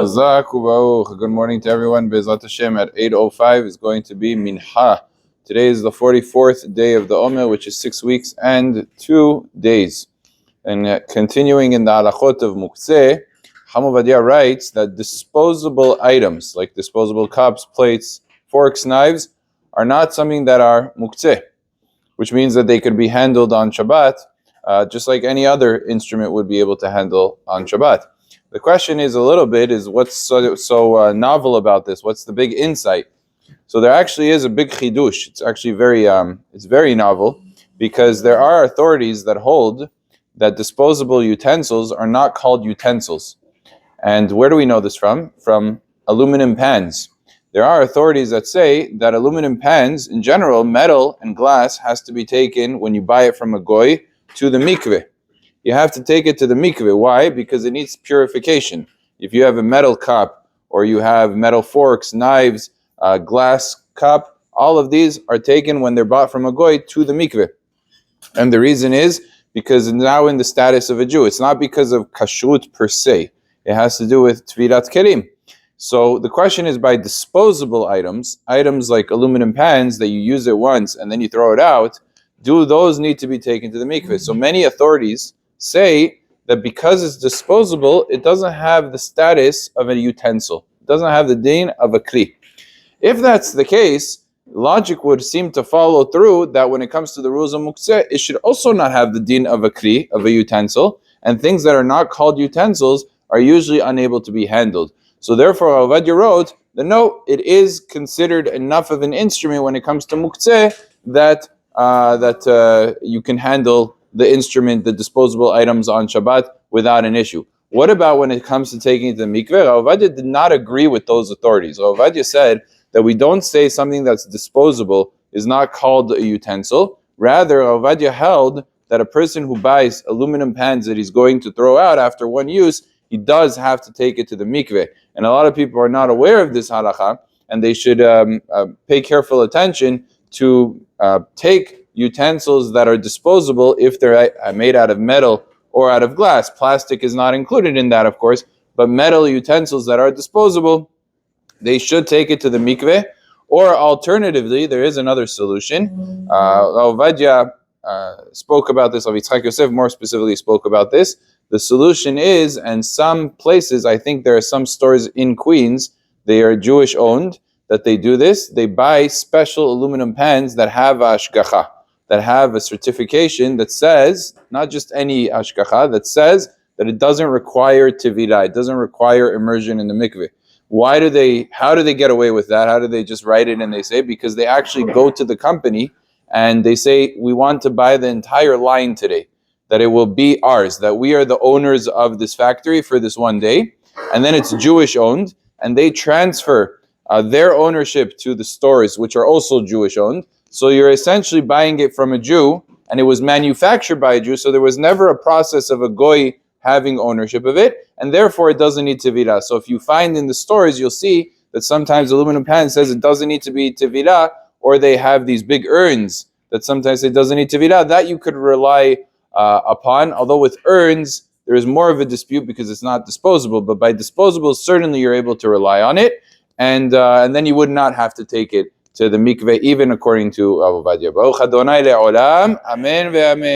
Chazak u'Baruch. Good morning to everyone. Be'ezrat Hashem at 8:05 is going to be Mincha. Today is the 44th day of the Omer, which is 6 weeks and 2 days. And continuing in the Halachot of Muktze, Halacha writes that disposable items like disposable cups, plates, forks, knives are not something that are Muktze, which means that they could be handled on Shabbat, just like any other instrument would be able to handle on Shabbat. The question is what's so novel about this? What's the big insight? So there actually is a big chidush. It's actually very novel, because there are authorities that hold that disposable utensils are not called utensils. And where do we know this from? From aluminum pans. There are authorities that say that aluminum pans, in general, metal and glass, has to be taken when you buy it from a goy to the mikveh. You have to take it to the mikveh. Why? Because it needs purification. If you have a metal cup, or you have metal forks, knives, glass cup, all of these are taken when they're bought from a goy to the mikveh. And the reason is because it's now in the status of a Jew. It's not because of kashrut per se. It has to do with tvirat kelim. So the question is, by disposable items like aluminum pans that you use it once and then you throw it out, do those need to be taken to the mikveh? So many authorities say that because it's disposable, it doesn't have the status of a utensil. It doesn't have the din of a kli. If that's the case, logic would seem to follow through that when it comes to the rules of Muktze, it should also not have the din of a kli, of a utensil, and things that are not called utensils are usually unable to be handled. So therefore, Ovadia wrote that no, it is considered enough of an instrument when it comes to Muktze that you can handle the instrument, the disposable items on Shabbat without an issue. What about when it comes to taking it to the mikveh? Ovadia did not agree with those authorities. Ovadia said that we don't say something that's disposable is not called a utensil. Rather, Ovadia held that a person who buys aluminum pans that he's going to throw out after one use, he does have to take it to the mikveh. And a lot of people are not aware of this halacha, and they should pay careful attention to take utensils that are disposable if they're made out of metal or out of glass. Plastic is not included in that, of course, but metal utensils that are disposable, they should take it to the mikveh. Or alternatively, there is another solution. Ovadia spoke about this, Yitzchak Yosef more specifically spoke about this. The solution is, and some places, I think there are some stores in Queens, they are Jewish owned, that they do this. They buy special aluminum pans that have ashgacha, that have a certification that says, not just any ashgacha, that says that it doesn't require tivila, it doesn't require immersion in the mikveh. How do they get away with that? How do they just write it and they say? Because they actually go to the company and they say, we want to buy the entire line today, that it will be ours, that we are the owners of this factory for this one day, and then it's Jewish owned, and they transfer their ownership to the stores, which are also Jewish owned. So you're essentially buying it from a Jew, and it was manufactured by a Jew, so there was never a process of a goy having ownership of it, and therefore it doesn't need tevila. So if you find in the stores, you'll see that sometimes aluminum pan says it doesn't need to be tevila, or they have these big urns that sometimes it doesn't need tevila. That you could rely upon, although with urns, there is more of a dispute because it's not disposable, but by disposable, certainly you're able to rely on it, and then you would not have to take it to the mikveh, even according to Abu Vadia. Baruch Adonai le'olam, amen ve'amen.